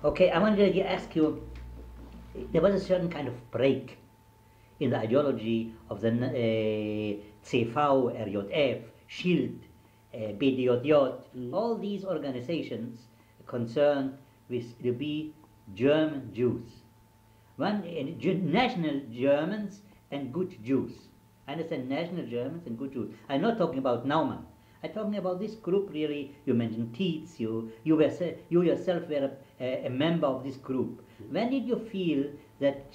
Okay, I wanted to ask you, there was a certain kind of break in the ideology of the CV, RJF, Shield, BDJJ, all these organizations concerned with to be German Jews. One, national Germans and good Jews. I understand national Germans and good Jews. I'm not talking about Naumann. I'm talking about this group really. You mentioned Tietz, you yourself were a member of this group. When did you feel that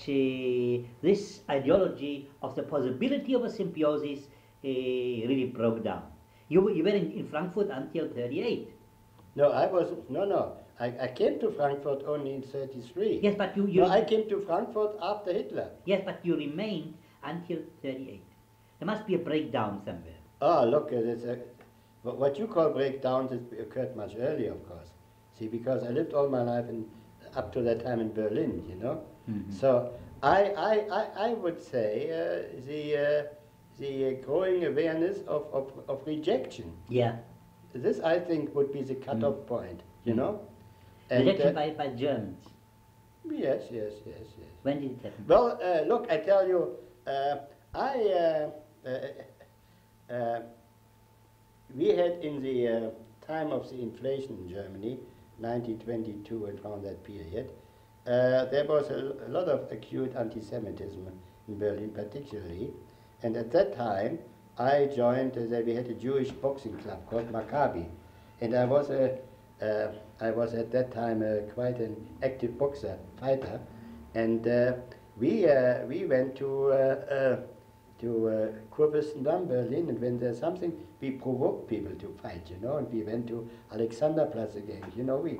this ideology of the possibility of a symbiosis really broke down? You were in Frankfurt until 38. No, I came to Frankfurt only in 33. Yes, but you no, I came to Frankfurt after Hitler. Yes, but you remained until 38. There must be a breakdown somewhere. Oh, look, what you call breakdowns occurred much earlier, of course. See, because I lived all my life up to that time in Berlin, you know. Mm-hmm. So I would say the growing awareness of rejection. Yeah. This, I think, would be the cutoff point, you know. And, rejection by Germans. Yes. When did it happen? Well, look, I tell you, we had in the time of the inflation in Germany, 1922 and around that period, there was a lot of acute anti-Semitism in Berlin particularly, and at that time I joined, we had a Jewish boxing club called Maccabi, and I was at that time quite an active boxer, fighter, and we went to Kurfürstendamm, Berlin, and when there's something, we provoked people to fight, you know, and we went to Alexanderplatz again, you know, we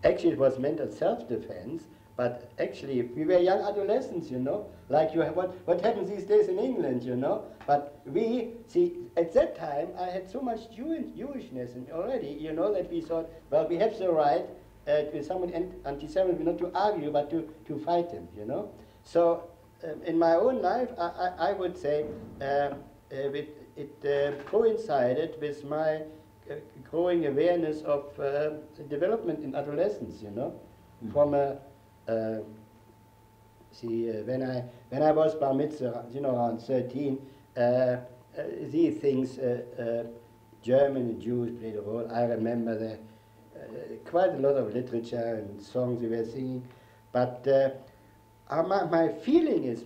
actually it was meant as self-defense, but actually we were young adolescents, you know, like you have what happens these days in England, you know, but we, see, at that time I had so much Jewishness already, you know, that we thought, well, we have the right with someone anti-Semitic, not to argue, but to fight him, you know. So in my own life, I would say it coincided with my growing awareness of development in adolescence, you know, from when I was bar mitzvah, you know, around 13, these things, German and Jews played a role. I remember quite a lot of literature and songs we were singing, but my feeling is,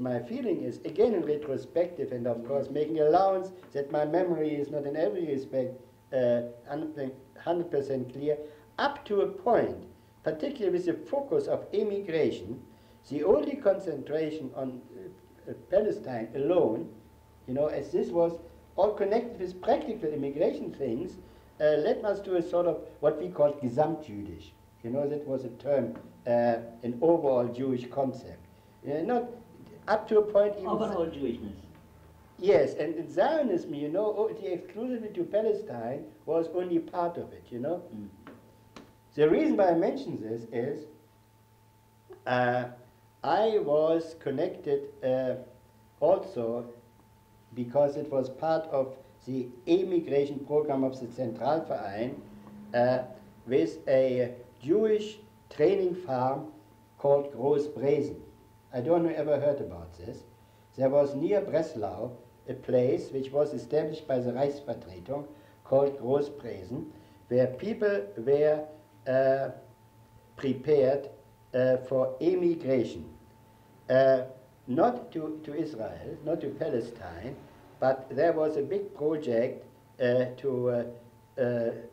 again in retrospective, and of course making allowance that my memory is not in every respect 100% clear, up to a point, particularly with the focus of immigration, the only concentration on Palestine alone, you know, as this was all connected with practical immigration things, led us to a sort of what we called Gesamtjüdisch. You know, that was a term, an overall Jewish concept. Not up to a point even... Overall Jewishness. Yes, and in Zionism, you know, the exclusivity to Palestine was only part of it, you know. Mm. The reason why I mention this is I was connected also because it was part of the immigration program of the Zentralverein with a Jewish training farm called Großbresen. I don't know if you ever heard about this. There was near Breslau a place which was established by the Reichsvertretung called Großbresen, where people were prepared for immigration. Not to Israel, not to Palestine, but there was a big project to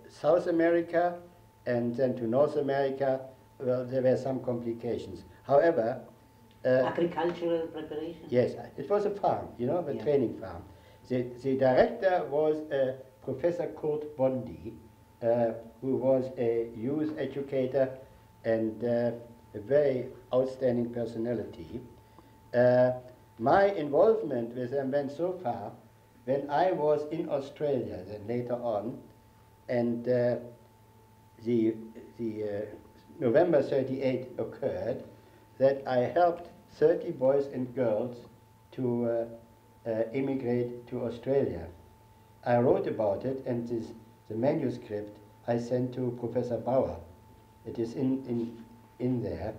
South America and then to North America. Well, there were some complications. However, agricultural preparation? Yes, it was a farm, you know, a training farm. The director was Professor Kurt Bondi, who was a youth educator and a very outstanding personality. My involvement with them went so far when I was in Australia then later on, and the November 38 occurred, that I helped 30 boys and girls to immigrate to Australia. I wrote about it, and the manuscript I sent to Professor Bauer. It is in there.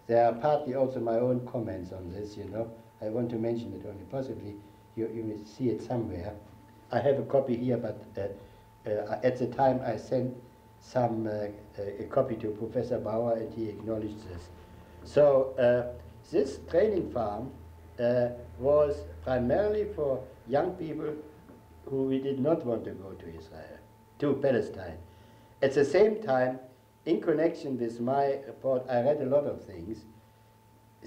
There are partly also my own comments on this, you know. I want to mention it only possibly. You will see it somewhere. I have a copy here, but at the time I sent a copy to Professor Bauer, and he acknowledged this. So this training farm was primarily for young people who we did not want to go to Israel, to Palestine. At the same time, in connection with my report, I read a lot of things.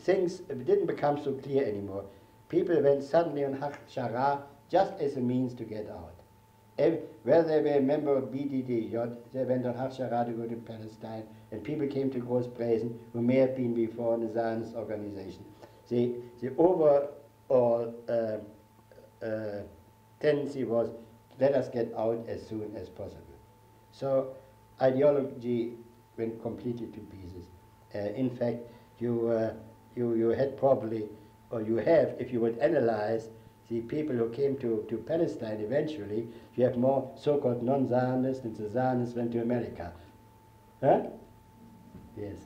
Things didn't become so clear anymore. People went suddenly on Hachshara just as a means to get out. Whether they were a member of BDDJ, they went on Hachshara to go to Palestine, and people came to Großbresen who may have been before in the Zionist organization. The overall tendency was, let us get out as soon as possible. So ideology went completely to pieces. In fact, you had probably, or you have, if you would analyze the people who came to Palestine eventually, you have more so-called non-Zionists, and the Zionists went to America. Huh? Yes.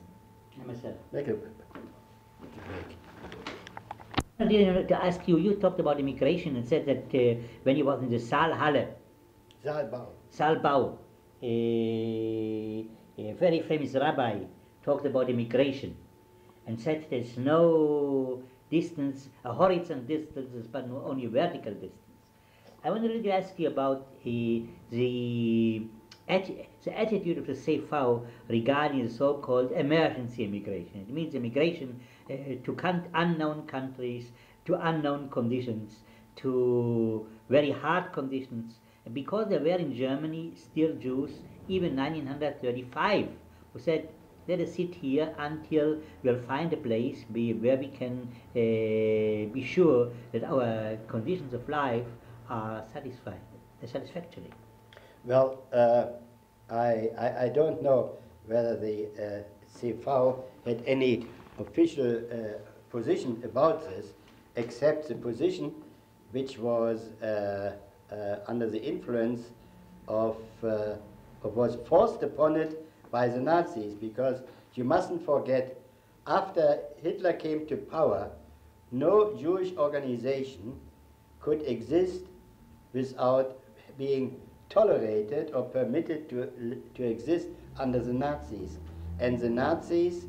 Myself. Make a break. To ask you, you talked about immigration and said that when you was in the Saalhalle, Saalbau, a very famous rabbi talked about immigration and said there's no distance, a horizontal distance, but no, only vertical distance. I wanted to ask you about the attitude of the CFO regarding the so-called emergency immigration. It means immigration to unknown countries, to unknown conditions, to very hard conditions. Because there were in Germany still Jews, even 1935, who said, let us sit here until we'll find a place where we can be sure that our conditions of life are satisfactory. Well, I don't know whether the CV had any official position about this, except the position which was under the influence of was forced upon it by the Nazis, because you mustn't forget, after Hitler came to power, no Jewish organization could exist without being tolerated or permitted to exist under the Nazis. And the Nazis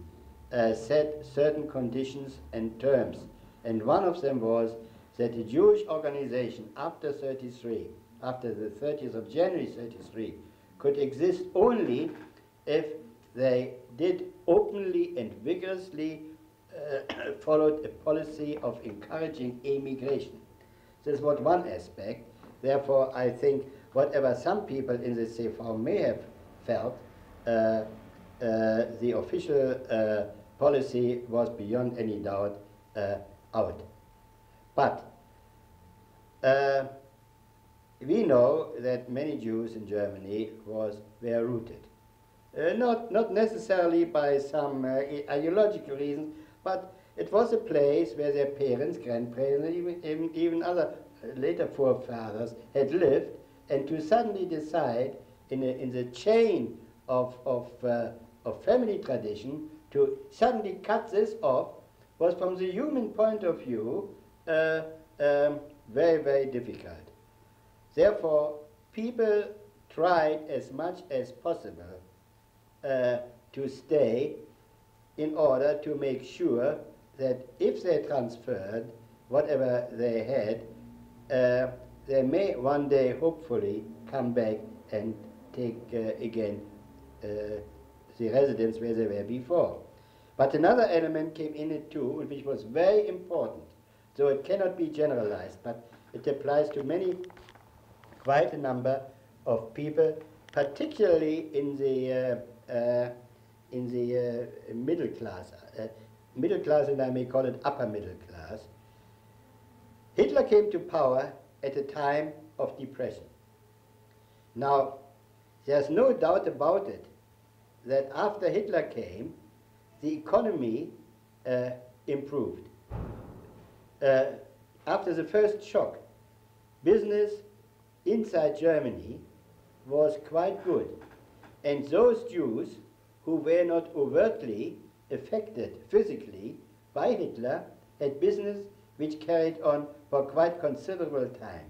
set certain conditions and terms. And one of them was that the Jewish organization after 33, after the 30th of January 33, could exist only if they did openly and vigorously followed a policy of encouraging immigration. This was one aspect. Therefore, I think whatever some people in the CV may have felt, the official policy was beyond any doubt out. But we know that many Jews in Germany were rooted. Not necessarily by some ideological reasons, but it was a place where their parents, grandparents, and even other later forefathers had lived, and to suddenly decide in the chain of family tradition to suddenly cut this off was, from the human point of view, very, very difficult. Therefore, people tried as much as possible to stay in order to make sure that if they transferred whatever they had, they may one day hopefully come back and take again the residence where they were before. But another element came in it too, which was very important, so it cannot be generalized, but it applies to quite a number of people, particularly in the middle class, and I may call it upper middle class. Hitler came to power at a time of depression. Now, there's no doubt about it that after Hitler came, the economy improved. After the first shock, business inside Germany was quite good. And those Jews who were not overtly affected physically by Hitler had business which carried on for quite considerable time.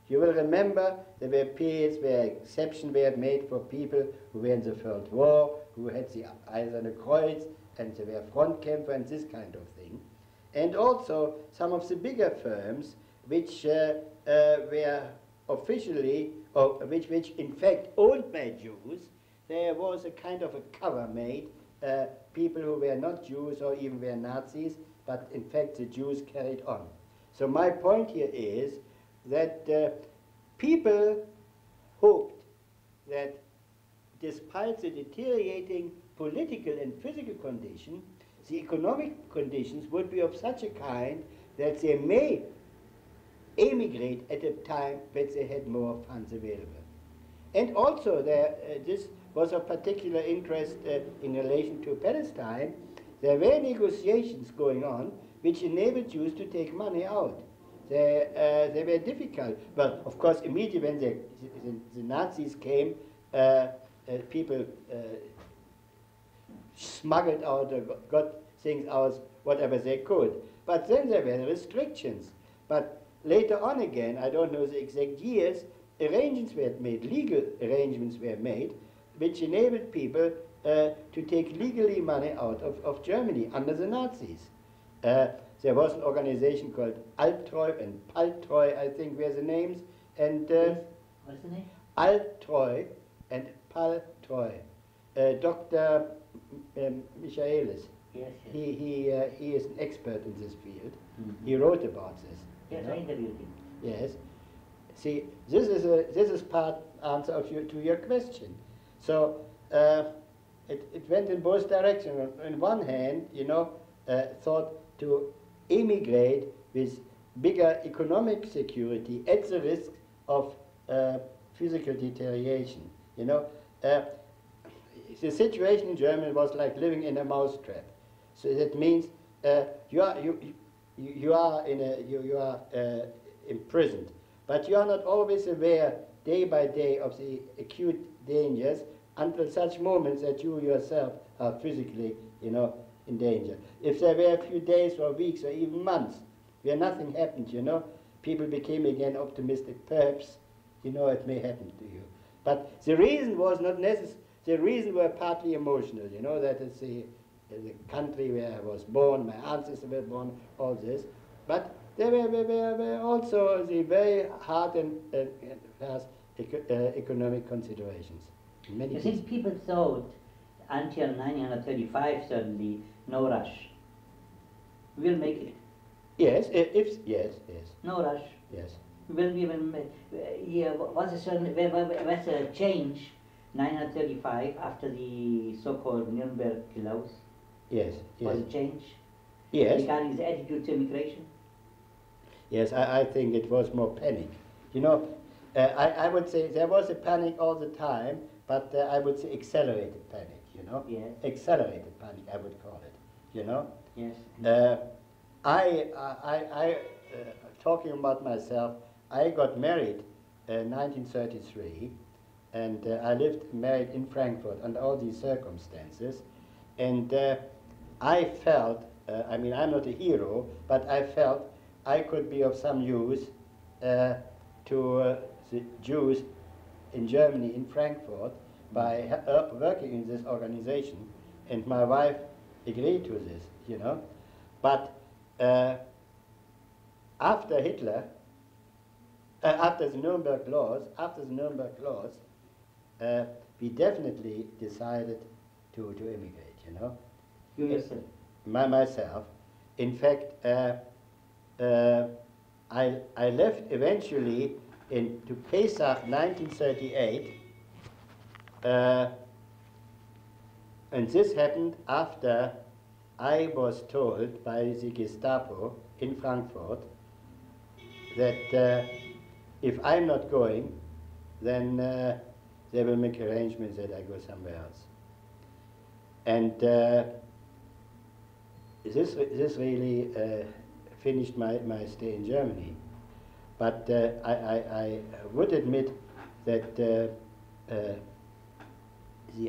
You will remember there were periods where exceptions were made for people who were in the First War, who had the Eiserne Kreuz, and they were Frontkämpfer and this kind of thing. And also some of the bigger firms which were officially, or which in fact owned by Jews, there was a kind of a cover made, people who were not Jews or even were Nazis, but in fact the Jews carried on. So my point here is that people hoped that despite the deteriorating political and physical condition, the economic conditions would be of such a kind that they may emigrate at a time when they had more funds available. And also this was of particular interest in relation to Palestine. There were negotiations going on which enabled Jews to take money out. They were difficult. But of course, immediately when the Nazis came, people smuggled out, got things out, whatever they could. But then there were restrictions. But later on again, I don't know the exact years, arrangements were made, legal arrangements were made, which enabled people to take legally money out of Germany under the Nazis. There was an organization called Altreu and Paltreu, I think were the names. And what's the name? Altreu and Paltreu. Dr. Michaelis, Yes, yes. he is an expert in this field. Mm-hmm. He wrote about this. Yes, I interviewed him. Yes. See, this is part answer of to your question. So it went in both directions. On one hand, thought to emigrate with bigger economic security at the risk of physical deterioration. The situation in Germany was like living in a mousetrap. So that means you are imprisoned, but you are not always aware day by day of the acute dangers until such moments that you yourself are physically, in danger. If there were a few days or weeks or even months where nothing happened, people became again optimistic. Perhaps, it may happen to you. But the reason was not necessary. The reason were partly emotional, that is the country where I was born, my ancestors were born, all this. But there were also the very hard and fast economic considerations. You see, people thought until 1935 certainly no rush. We'll make it. Yes, yes. No rush. Yes. Will we even was a change 1935 after the so-called Nuremberg laws? Yes. Was a change? Yes. Regarding the attitude to immigration? Yes, I think it was more panic. I would say there was a panic all the time, but I would say accelerated panic, Yes. Accelerated panic, I would call it, Yes. I talking about myself, I got married in 1933, and I lived married in Frankfurt under all these circumstances, and I felt, I'm not a hero, but I felt I could be of some use to the Jews in Germany, in Frankfurt, by working in this organization, and my wife agreed to this, But after Hitler, after the Nuremberg laws, we definitely decided to immigrate, You yourself? Myself. In fact, I left eventually to Pesach 1938, and this happened after I was told by the Gestapo in Frankfurt that if I'm not going, then they will make arrangements that I go somewhere else. And this really finished my stay in Germany. But I would admit that the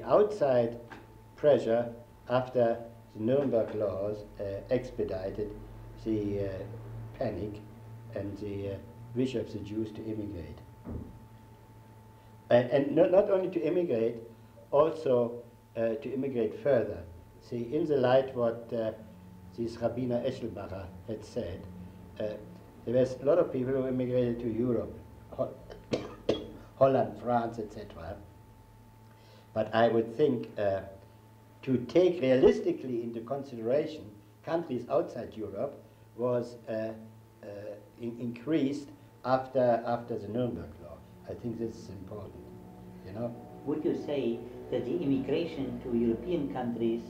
outside pressure after the Nuremberg laws expedited the panic and the wish of the Jews to immigrate. And not only to immigrate, also to immigrate further. See, in the light what this Rabbiner Eschelbacher had said, there was a lot of people who immigrated to Europe, Holland, France, etc. But I would think to take realistically into consideration countries outside Europe was increased after the Nuremberg law. I think this is important, you know. Would you say that the immigration to European countries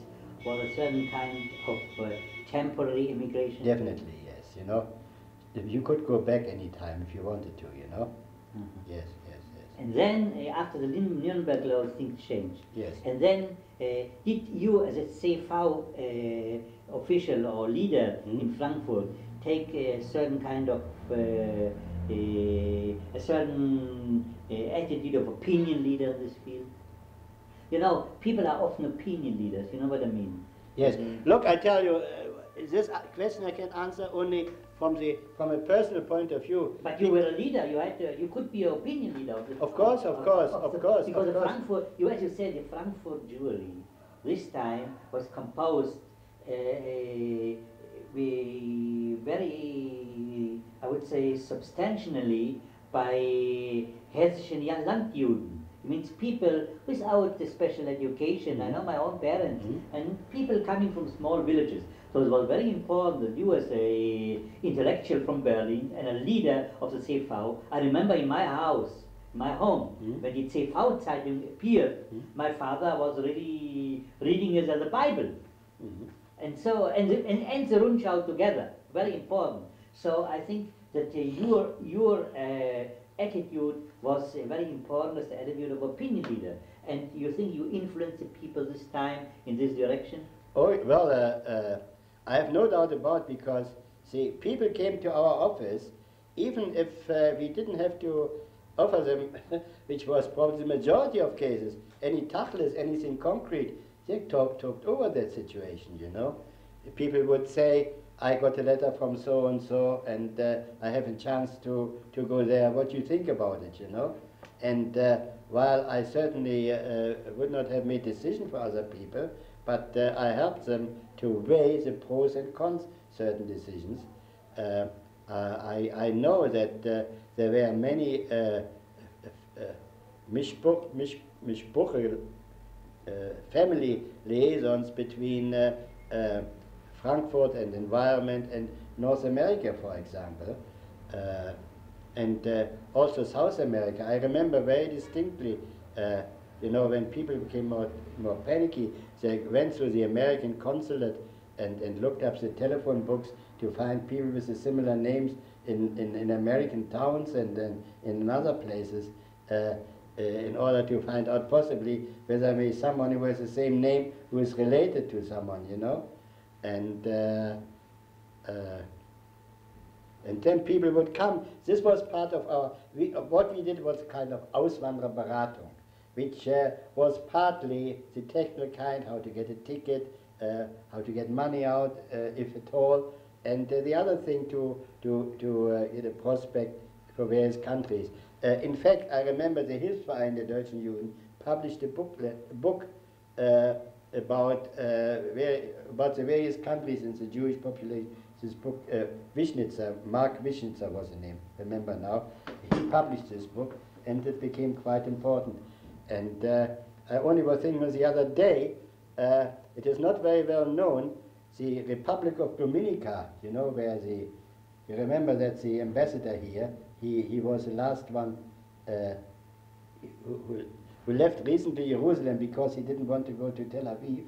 was a certain kind of temporary immigration? Definitely, yes, you know. You could go back any time if you wanted to, you know. Mm-hmm. Yes, yes, yes. And then, after the Nuremberg laws, things changed. Yes. And then, did you, as a CV official or leader in Frankfurt, take a certain kind of a certain attitude of opinion leader in this field? You know, people are often opinion leaders. You know what I mean? Yes. Look, I tell you, this question I can answer only from a personal point of view. But you were a leader. You could be an opinion leader. Of course. Because the Frankfurt, as you said, the Frankfurt Jewry this time was composed very, I would say, substantially by Hessischen Landjuden. It means people without the special education. I know my own parents and people coming from small villages. So it was very important that you, as a intellectual from Berlin and a leader of the CV, I remember in my house, my home, when the CV Zeitung appeared, my father was really reading it as a Bible. And so, and the Rundschau together, very important. So I think that your attitude was very important as the attitude of opinion leader. And you think you influenced the people this time in this direction? Oh, well, I have no doubt about it, because, see, people came to our office, even if we didn't have to offer them, which was probably the majority of cases, any tachlis, anything concrete. They talked over that situation, you know. People would say, I got a letter from so-and-so, and I have a chance to go there. What do you think about it, you know? And while I certainly would not have made decisions for other people, but I helped them to weigh the pros and cons certain decisions. I know that there were many family liaisons between Frankfurt and environment and North America, for example, and also South America. I remember very distinctly, you know, when people became more panicky, they went through the American consulate and looked up the telephone books to find people with the similar names in American towns and in other places, in order to find out possibly whether there may be someone who has the same name who is related to someone, you know. And then people would come. This was part of what we did was kind of Auswandererberatung, which was partly the technical kind, how to get a ticket, how to get money out, if at all, and the other thing to get a prospect for various countries. In fact, I remember the Hilfsverein der Deutschen Juden published a book about the various countries in the Jewish population. This book, Wischnitzer, Mark Wischnitzer was the name, remember now. He published this book, and it became quite important. And I only was thinking the other day, it is not very well known, the Republic of Dominica, you know, where you remember that the ambassador here, he was the last one who left recently Jerusalem because he didn't want to go to Tel Aviv.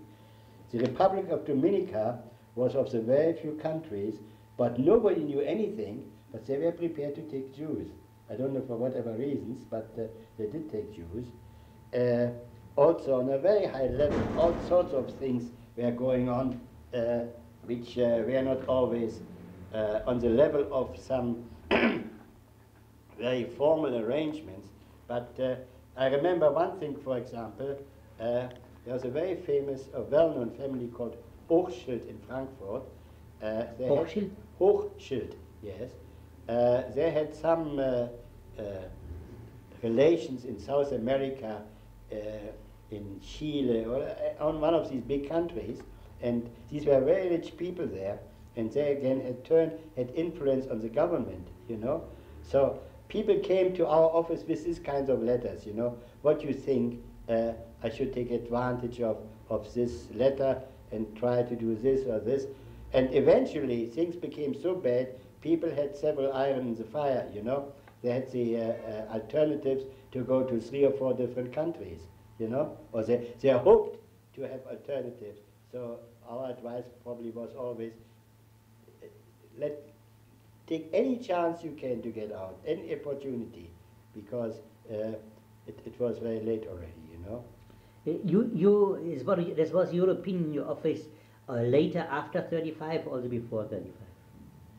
The Republic of Dominica was of the very few countries, but nobody knew anything, but they were prepared to take Jews. I don't know for whatever reasons, but they did take Jews. Also, on a very high level, all sorts of things were going on, which were not always on the level of some very formal arrangements. But I remember one thing, for example, There was a very famous, well-known family called Hochschild in Frankfurt. Hochschild? Hochschild, yes. They had some relations in South America, in Chile, or on one of these big countries, and these were very rich people there, and they again had influence on the government, you know. So people came to our office with these kinds of letters, you know. What you think I should take advantage of this letter and try to do this or this, and eventually things became so bad. People had several irons in the fire, you know. They had the alternatives to go to 3 or 4 different countries, you know, or they hoped to have alternatives. So our advice probably was always, take any chance you can to get out, any opportunity, because it was very late already, you know. This was your opinion in your office later after 35 or before 35?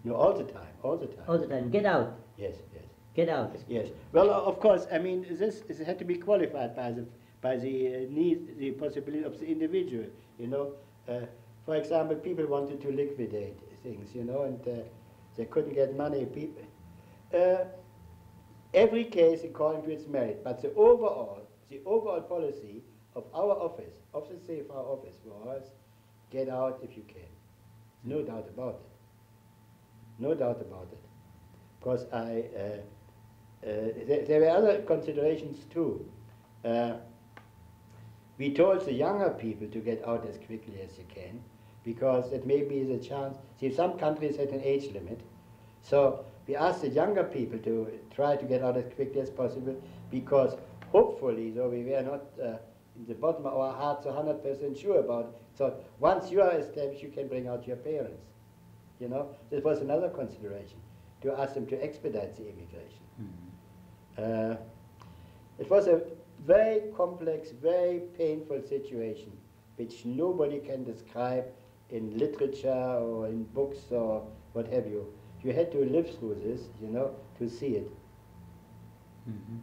No, all the time, all the time. All the time, get out. Yes, yes. Get out. Yes. Well, of course, I mean, this had to be qualified by the need, the possibility of the individual, you know. For example, people wanted to liquidate things, you know, and they couldn't get money. Every case according to its merit, but the overall policy of our office, of the Safe Hour office, was get out if you can. No doubt about it. No doubt about it. Because there were other considerations too. We told the younger people to get out as quickly as you can, because it may be the chance. See, some countries had an age limit, so we asked the younger people to try to get out as quickly as possible, because hopefully, though we were not in the bottom of our hearts 100% sure about it, so once you are established, you can bring out your parents. You know, this was another consideration, to ask them to expedite the immigration. Mm-hmm. It was a very complex, very painful situation, which nobody can describe in literature or in books or what have you. You had to live through this, you know, to see it. Mm-hmm.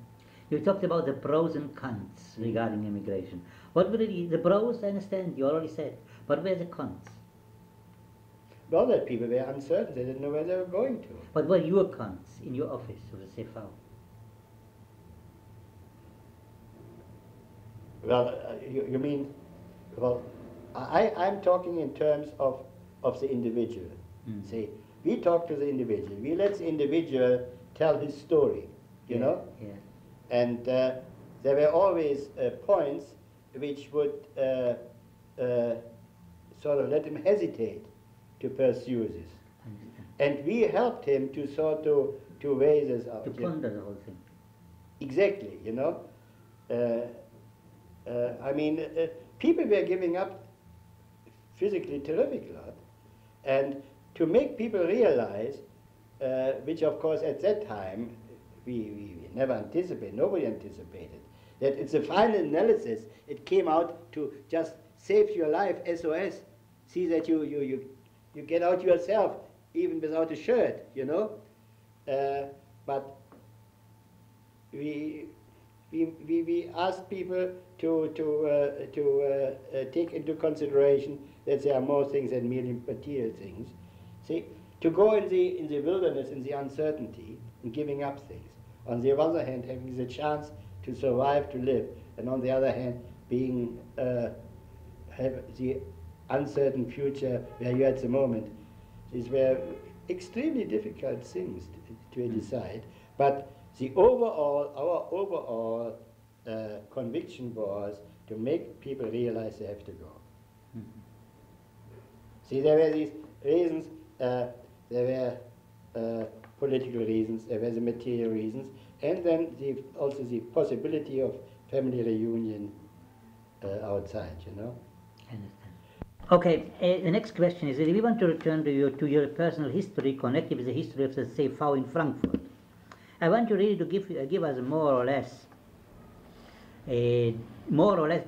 You talked about the pros and cons regarding immigration. What were the pros? I understand, you already said. What were the cons? Well, that people were uncertain. They didn't know where they were going to. What were your cons in your office of the Safe Hour? Well, you mean, well, I'm talking in terms of the individual. Mm. See, we talk to the individual. We let the individual tell his story, you know? Yeah. And there were always points which would sort of let him hesitate to pursue this. And we helped him to sort to weigh this out. To ponder the whole thing. Exactly, you know. I mean, people were giving up physically terrific lot. And to make people realize, which of course at that time we never anticipated, nobody anticipated, that it's a final analysis. It came out to just save your life, SOS. See that you get out yourself, even without a shirt, you know. But we asked people to take into consideration that there are more things than merely material things. See, to go in the wilderness, in the uncertainty, and giving up things. On the other hand, having the chance to survive, to live, and on the other hand, being have the uncertain future where you're at the moment. These were extremely difficult things to decide, but our overall conviction was to make people realize they have to go. Mm-hmm. See, there were these reasons, there were political reasons, there were the material reasons, and then also the possibility of family reunion outside, you know. I understand. Okay, the next question is, we want to return to your personal history connected with the history of the Safe Hour in Frankfurt. I want you really to give us a more or less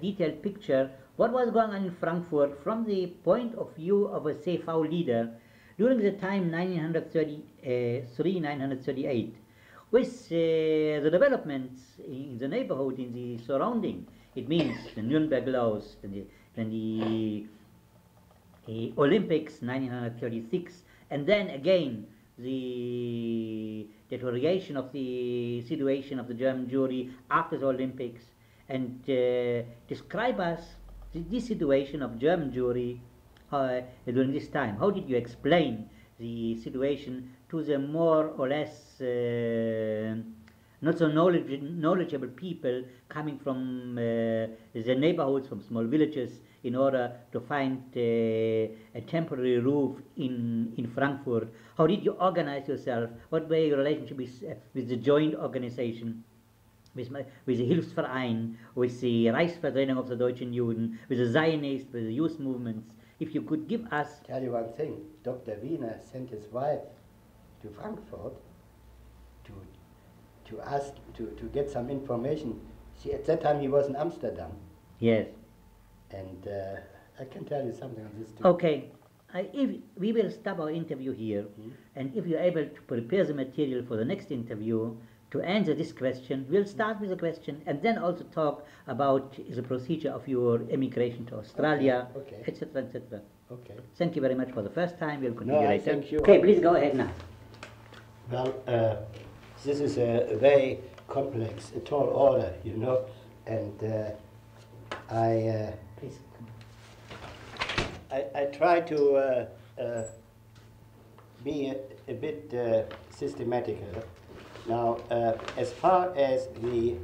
detailed picture what was going on in Frankfurt from the point of view of a Safe Hour leader during the time 1933-1938, with the developments in the neighborhood, in the surrounding, It means the Nuremberg laws, then the Olympics 1936, and then again the deterioration of the situation of the German Jewry after the Olympics, and describe us this situation of German Jewry during this time. How did you explain the situation to the more or less not so knowledgeable people coming from the neighborhoods, from small villages, in order to find a temporary roof in Frankfurt? How did you organize yourself? What were your relationship with the joint organization, with the Hilfsverein, with the Reichsvertretung of the Deutschen Juden, with the Zionists, with the youth movements? If you could give us... Tell you one thing, Dr. Wiener sent his wife to Frankfurt to ask, to get some information. At that time he was in Amsterdam. Yes. And I can tell you something on this too. Okay. If we will stop our interview here, and if you're able to prepare the material for the next interview to answer this question, we'll start with the question and then also talk about the procedure of your emigration to Australia, etc., etc. Okay. Thank you very much for the first time. We'll continue later. Thank you. Okay, please go ahead now. Well, this is a very complex, a tall order, you know, and Please. I try to be a bit systematical. Now, as far as the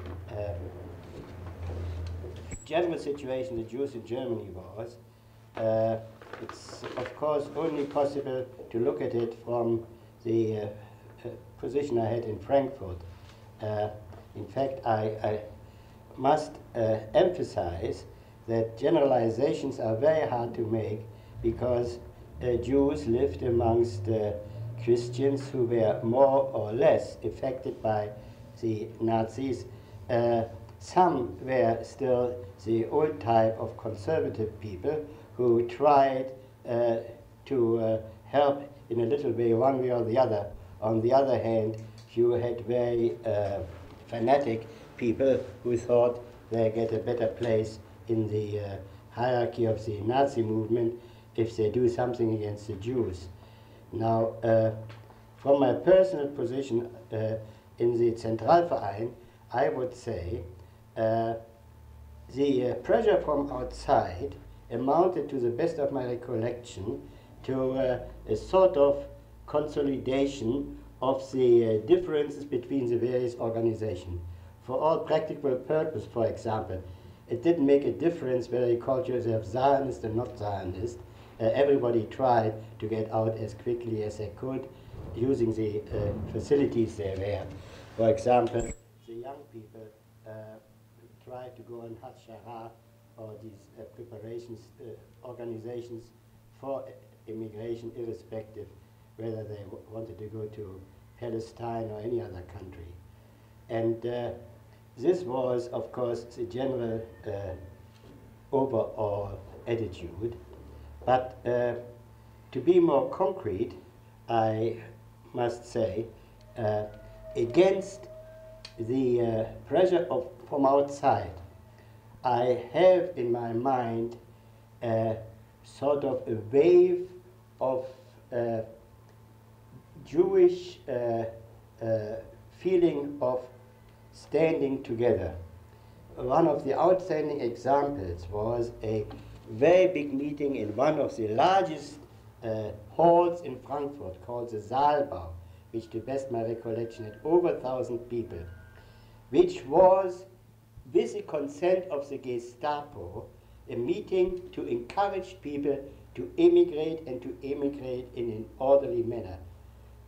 general situation the Jews in Germany was, it's of course only possible to look at it from the position I had in Frankfurt. In fact, I must emphasize that generalizations are very hard to make, because Jews lived amongst Christians who were more or less affected by the Nazis. Some were still the old type of conservative people who tried to help in a little way, one way or the other. On the other hand, you had very fanatic people who thought they get a better place in the hierarchy of the Nazi movement if they do something against the Jews. Now, from my personal position in the Zentralverein, I would say the pressure from outside amounted, to the best of my recollection, to a sort of consolidation of the differences between the various organizations. For all practical purpose, for example, it didn't make a difference whether you called yourself Zionist or not Zionist. Everybody tried to get out as quickly as they could, using the facilities there were. For example, the young people tried to go on Hatshara, or these preparations, organizations for immigration, irrespective whether they wanted to go to Palestine or any other country. And this was, of course, the general overall attitude. But to be more concrete, I must say, against the pressure from outside, I have in my mind sort of a wave of Jewish feeling of standing together. One of the outstanding examples was a very big meeting in one of the largest halls in Frankfurt, called the Saalbau, which, to best my recollection, had over 1,000 people, which was, with the consent of the Gestapo, a meeting to encourage people to emigrate, and to emigrate in an orderly manner.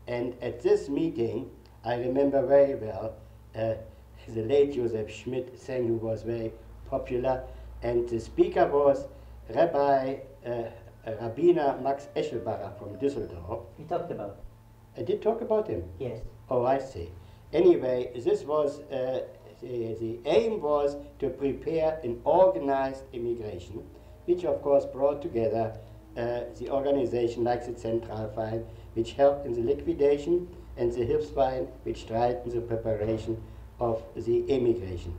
And at this meeting, I remember very well, the late Joseph Schmidt sang, who was very popular, and the speaker was Rabbiner Max Eschelbacher from Düsseldorf. We talked about. I did talk about him? Yes. Oh, I see. Anyway, this was, the aim was to prepare an organized immigration, which of course brought together the organization like the Zentralverein, which helped in the liquidation, and the Hilfsverein, which tried in the preparation of the immigration.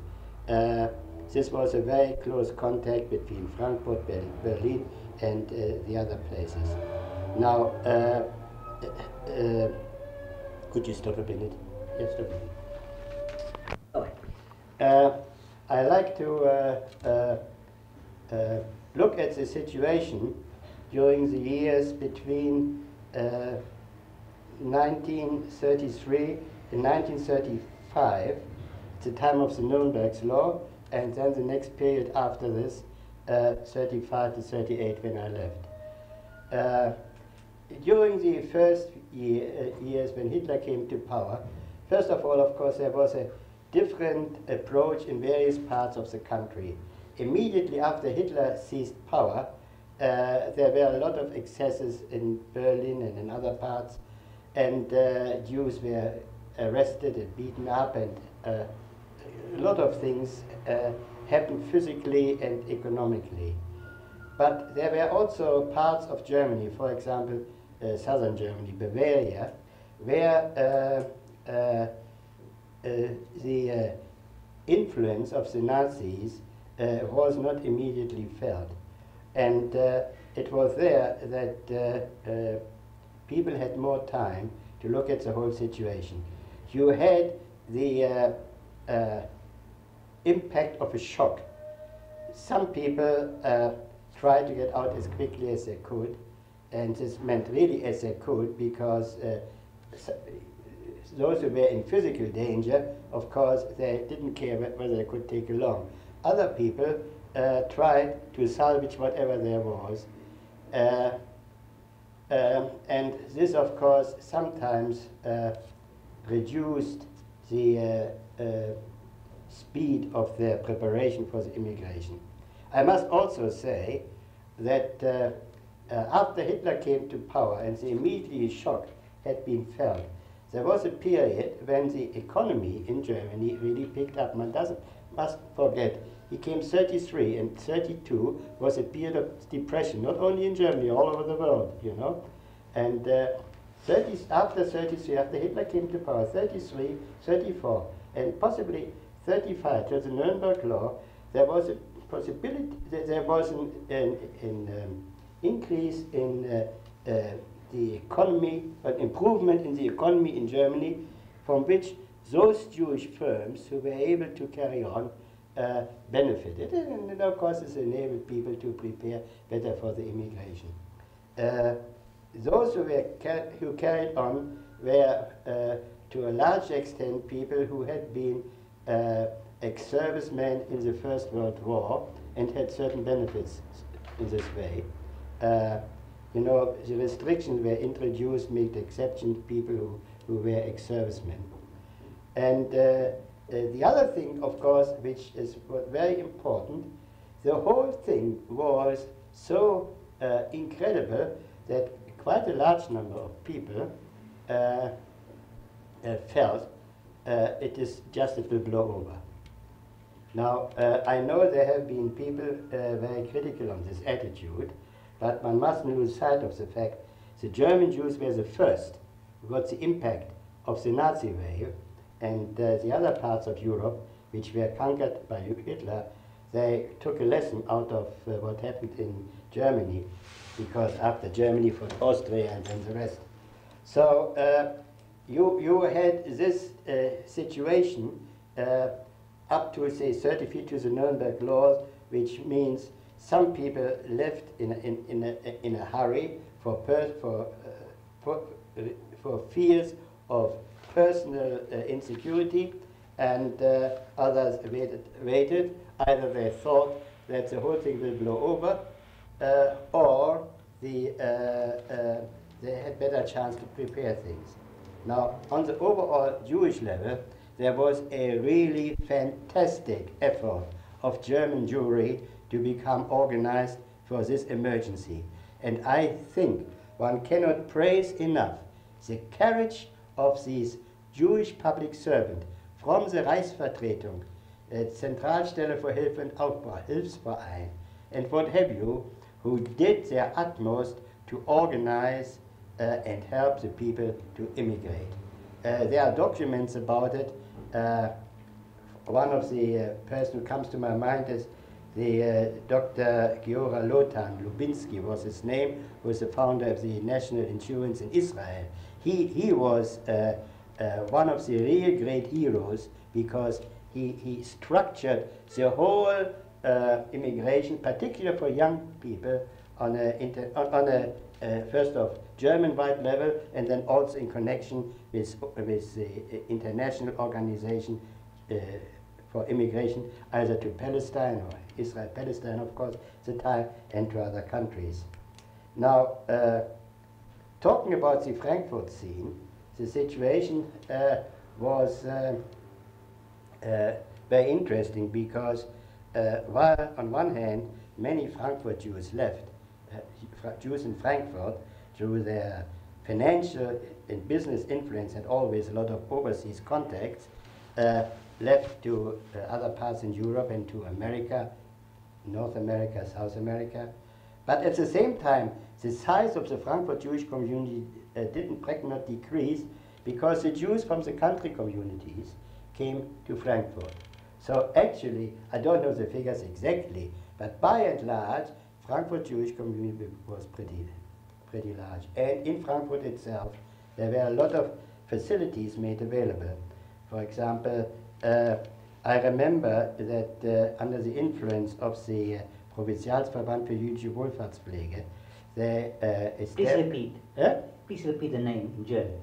this was a very close contact between Frankfurt, Berlin, and the other places. Now, could you stop a minute? Yes, stop a minute. I like to look at the situation during the years between 1933 and 1935, the time of the Nuremberg Law, and then the next period after this, 35 to 38, when I left. During the first years when Hitler came to power, first of all, of course, there was a different approach in various parts of the country. Immediately after Hitler seized power, there were a lot of excesses in Berlin and in other parts, and Jews were arrested and beaten up, and a lot of things happened physically and economically. But there were also parts of Germany, for example, southern Germany, Bavaria, where the influence of the Nazis was not immediately felt. And it was there that people had more time to look at the whole situation. You had the impact of a shock. Some people tried to get out as quickly as they could, and this meant really as they could, because those who were in physical danger, of course, they didn't care whether they could take along. Other people tried to salvage whatever there was. And this, of course, sometimes reduced the speed of their preparation for the immigration. I must also say that after Hitler came to power and the immediate shock had been felt, there was a period when the economy in Germany really picked up. One must forget, he came 33, and 32 was a period of depression, not only in Germany, all over the world, you know. And after 33, after Hitler came to power, 33, 34, and possibly 35, to the Nuremberg Law, there was a possibility, there was an increase in the economy, an improvement in the economy in Germany, from which those Jewish firms who were able to carry on benefited. And of course, this enabled people to prepare better for the immigration. Those who carried on were, to a large extent, people who had been ex-servicemen in the First World War and had certain benefits in this way. You know, the restrictions were introduced, made exception to people who were ex-servicemen. And the other thing, of course, which is very important, the whole thing was so incredible that quite a large number of people felt it will blow over. Now, I know there have been people very critical on this attitude, but one mustn't lose sight of the fact the German Jews were the first who got the impact of the Nazi wave, and the other parts of Europe, which were conquered by Hitler, they took a lesson out of what happened in Germany, because after Germany fought Austria and then the rest. So you had this situation up to, say, 30 feet to the Nuremberg laws, which means some people left in a hurry for fears of personal insecurity, and others waited. Either they thought that the whole thing will blow over, or they had better chance to prepare things. Now, on the overall Jewish level, there was a really fantastic effort of German Jewry to become organized for this emergency. And I think one cannot praise enough the courage of these Jewish public servants from the Reichsvertretung, Zentralstelle für Hilfe und Aufbau, Hilfsverein, and what have you, who did their utmost to organize and help the people to immigrate. There are documents about it one of the person who comes to my mind is the Dr. Giora Lotan Lubinsky was his name, who was the founder of the National Insurance in Israel. He was one of the real great heroes because he structured the whole immigration, particularly for young people, on a first of German-wide level, and then also in connection with the international organization for immigration, either to Palestine or Israel-Palestine, of course, at the time, and to other countries. Now, talking about the Frankfurt scene, the situation was very interesting because while on one hand many Frankfurt Jews left, Jews in Frankfurt, through their financial and business influence and always a lot of overseas contacts, left to other parts in Europe and to America, North America, South America. But at the same time, the size of the Frankfurt Jewish community didn't not decrease because the Jews from the country communities came to Frankfurt. So actually, I don't know the figures exactly, but by and large, Frankfurt Jewish community was pretty large. And in Frankfurt itself, there were a lot of facilities made available. For example, I remember that under the influence of the Provinzialsverband für jüdische Wohlfahrtspflege, they Please repeat the name in German.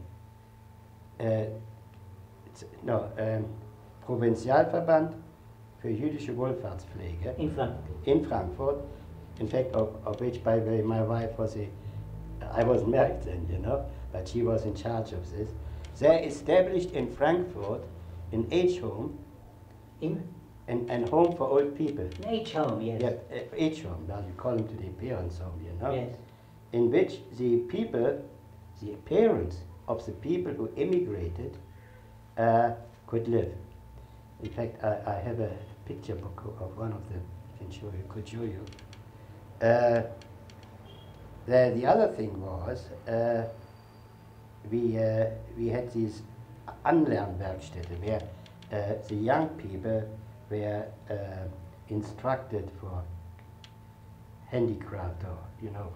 Provinzialverband für jüdische Wohlfahrtspflege in Frankfurt. In fact, of which, by the way, my wife was I wasn't married then, you know, but she was in charge of this. They established in Frankfurt an age home, and home for old people. An age home, yes. Yeah, age home. Well, you call them today parents' home, you know. Yes. In which the people, the parents of the people who immigrated, could live. In fact, I have a picture book of one of them. I can show you. Could show you. The other thing was we had these Anlernwerkstätte where the young people were instructed for handicraft or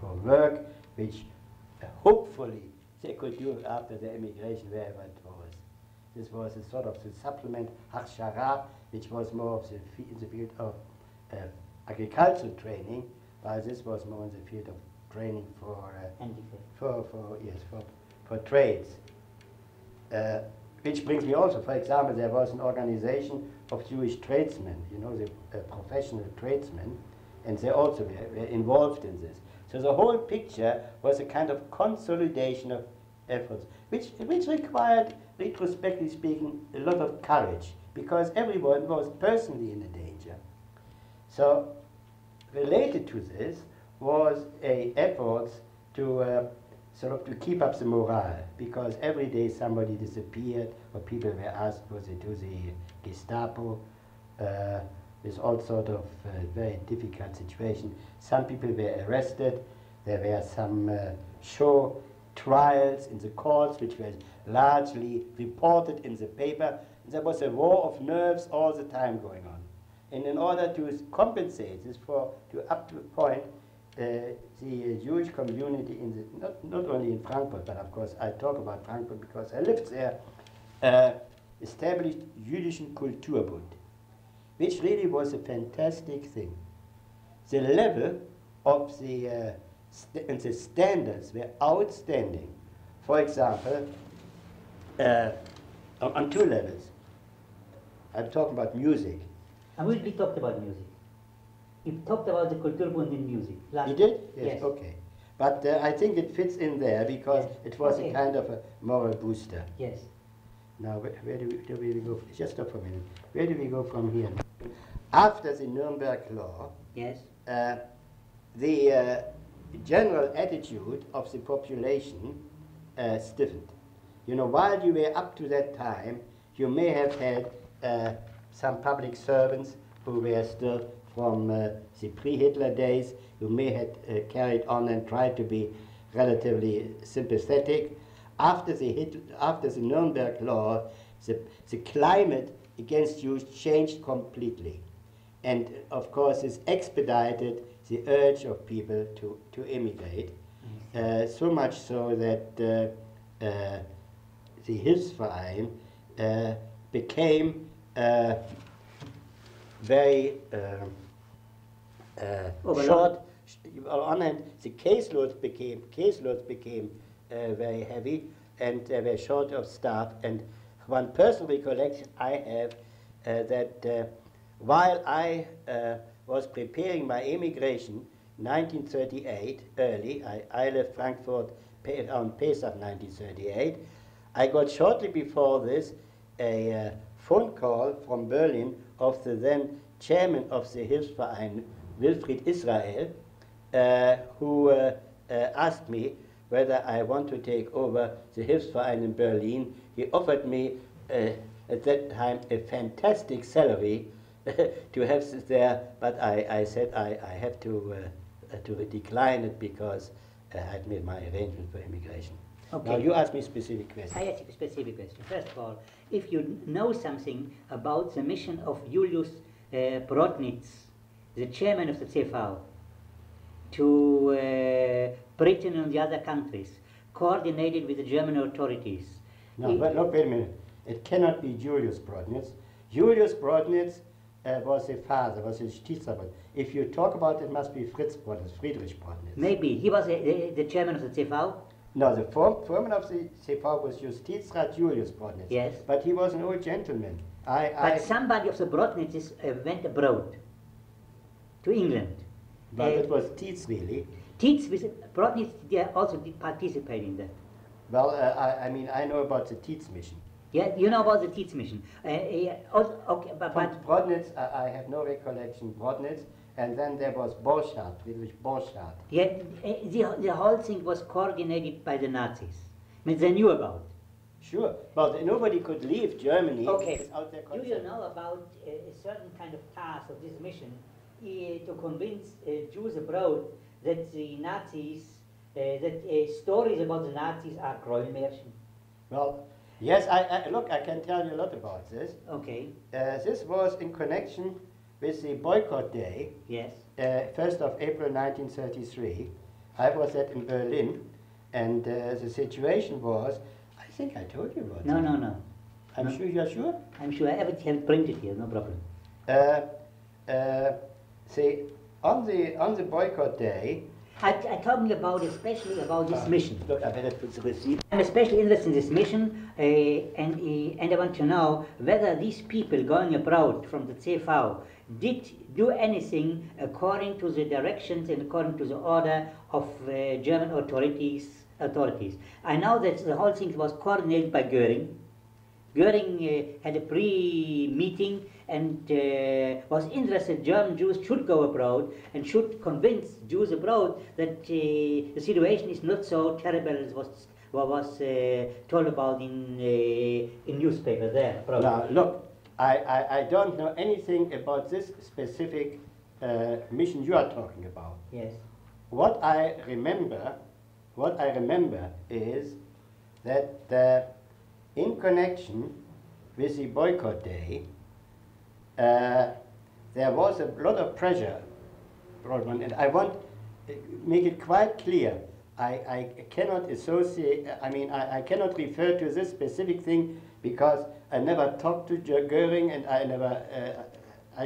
for work which hopefully they could do after the immigration wherever it was. This was a sort of the supplement Hachshara, which was more of in the field of agricultural training, while this was more in the field of training for trades. Which brings me also, for example, there was an organization of Jewish tradesmen, the professional tradesmen, and they also were involved in this. So the whole picture was a kind of consolidation of efforts, which required, retrospectively speaking, a lot of courage, because everyone was personally in a danger. So related to this was efforts to to keep up the morale, because every day somebody disappeared, or people were asked, was it to the Gestapo, with all sort of very difficult situation. Some people were arrested. There were some show trials in the courts, which were largely reported in the paper. There was a war of nerves all the time going on. And in order to compensate this up to a point, the Jewish community not only in Frankfurt, but of course I talk about Frankfurt because I lived there, established Jüdischen Kulturbund, which really was a fantastic thing. The level of the standards were outstanding. For example, on two levels. I'm talking about music. And we talked about music. You talked about the Kulturbund in music. You did? Yes, yes. Okay. But I think it fits in there because it was a kind of a moral booster. Yes. Now, where do we go? Just stop for a minute. Where do we go from here? After the Nuremberg Law, yes, the general attitude of the population stiffened. While you were up to that time, you may have had some public servants who were still from the pre-Hitler days, who may have carried on and tried to be relatively sympathetic. After the Nuremberg Law, the climate against Jews changed completely. And of course, this expedited the urge of people to immigrate, so much so that the Hilfsverein became very short. On one hand, the caseloads became very heavy, and they were short of staff. And one personal recollection I have that while I was preparing my immigration, 1938, early, I left Frankfurt on Pesach 1938. I got shortly before this a phone call from Berlin of the then chairman of the Hilfsverein, Wilfried Israel, who asked me whether I want to take over the Hilfsverein in Berlin. He offered me at that time a fantastic salary to have this there, but I said I have to decline it because I'd made my arrangement for immigration. Okay. Now you ask me specific questions. I ask you a specific question. First of all, if you know something about the mission of Julius Brodnitz, the chairman of the CV, to Britain and the other countries, coordinated with the German authorities. No, but look, wait a minute. It cannot be Julius Brodnitz. Julius Brodnitz was the father, was his Stiefvater. If you talk about it, must be Fritz Brodnitz, Friedrich Brodnitz. Maybe. He was the chairman of the CV? No, the foreman of the CV was Justizrat Julius Brodnitz. Yes. But he was an old gentleman. But somebody of the Brodnitzes went abroad to England. But it was Tietz, really. Tietz with Brodnitz also did participate in that. Well, I mean, I know about the Tietz mission. Yeah, you know about the Tietz mission. Okay, but Brodnitz, I have no recollection. Brodnitz, and then there was Borchardt, Friedrich Borchardt. Yeah, the whole thing was coordinated by the Nazis. I mean, they knew about. Sure, but nobody could leave Germany okay. without their consent. Do you know about a certain kind of task of this mission to convince Jews abroad that the Nazis, that stories about the Nazis are Gräuelmärchen? Well, yes, look, I can tell you a lot about this. Okay. This was in connection with the boycott day. Yes. 1st of April 1933. I was in Berlin, and the situation was, I think I told you about it. No. I'm sure you're sure? I'm sure. I have it printed here, no problem. See, on the boycott day, I'm talking about especially about this mission. Look, I better put the receipt. I'm especially interested in this mission, and I want to know whether these people going abroad from the CV did do anything according to the directions and according to the order of German authorities. I know that the whole thing was coordinated by Goering. Goering had a pre-meeting and was interested German Jews should go abroad and should convince Jews abroad that the situation is not so terrible as was told about in newspaper there. Abroad. Now, look, I don't know anything about this specific mission you are talking about. Yes. What I remember is that in connection with the boycott day, there was a lot of pressure, and I want to make it quite clear. I cannot associate, I cannot refer to this specific thing because I never talked to Goering and I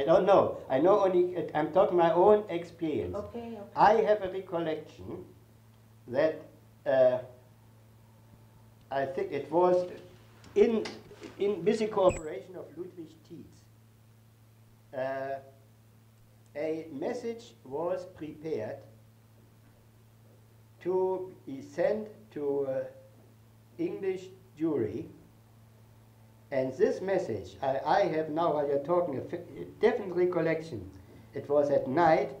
don't know. I know only, I'm talking my own experience. Okay. I have a recollection that I think it was in with the cooperation of Ludwig Tietz. A message was prepared to be sent to English Jewry, and this message I have now, while you're talking, a definite recollection. It was at night.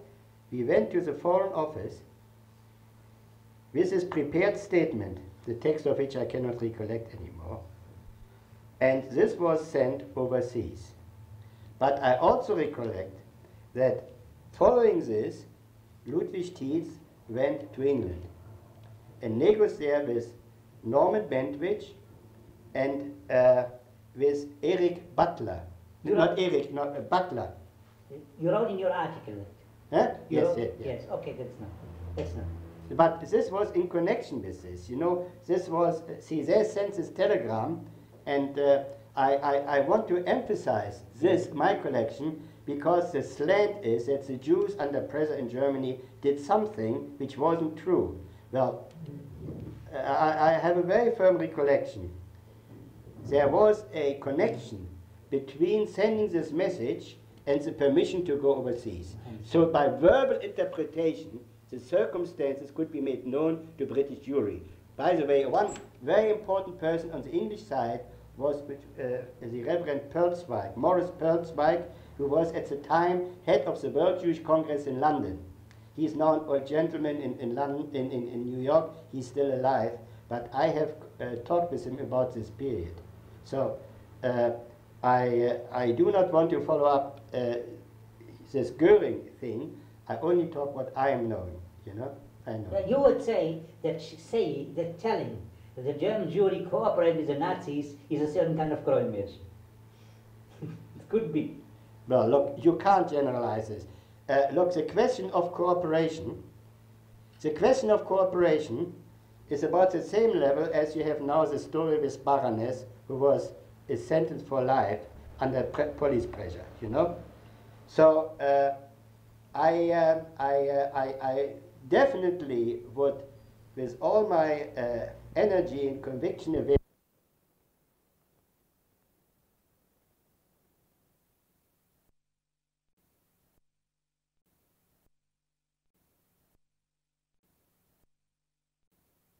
We went to the Foreign Office with this prepared statement, the text of which I cannot recollect anymore, and this was sent overseas. But I also recollect that following this, Ludwig Tietz went to England and negotiated with Norman Bentwich and with Eric Butler, not Erich, not Butler. You wrote in your article that. Huh? You Yes, wrote- yes, yes. Yes, okay, that's not. But this was in connection with this, you know. This was, see, they sent this telegram, and I want to emphasize this, my collection, because the slant is that the Jews under pressure in Germany did something which wasn't true. Well, I have a very firm recollection. There was a connection between sending this message and the permission to go overseas. So by verbal interpretation, the circumstances could be made known to British jury. By the way, one very important person on the English side was the Reverend Perlzweig, Morris Perlzweig, who was at the time head of the World Jewish Congress in London. He is now an old gentleman in London, in New York. He's still alive, but I have talked with him about this period. So I do not want to follow up this Goering thing. I only talk what I am knowing, you know. I know. Well, you would say that telling that the German jury cooperated with the Nazis is a certain kind of Kreumers. It could be. Well, look, you can't generalize this. Look, the question of cooperation is about the same level as you have now the story with Baroness, who is sentenced for life under police pressure, you know. So I definitely would, with all my energy and conviction available,